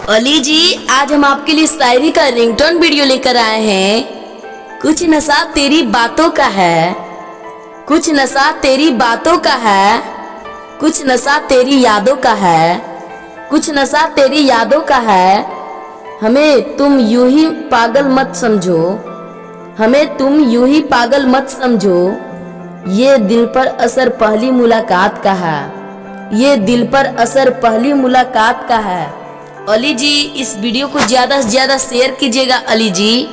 अली जी, आज हम आपके लिए शायरी का रिंगटोन वीडियो लेकर आए हैं। कुछ नशा तेरी बातों का है, कुछ नशा तेरी बातों का है, कुछ नशा तेरी यादों का है, कुछ नशा तेरी यादों का है। हमें तुम यूं ही पागल मत समझो, हमें तुम यूं ही पागल मत समझो। ये दिल पर असर पहली मुलाकात का है, ये दिल पर असर पहली मुलाकात का है। अली जी, इस वीडियो को ज़्यादा से ज़्यादा शेयर कीजिएगा अली जी।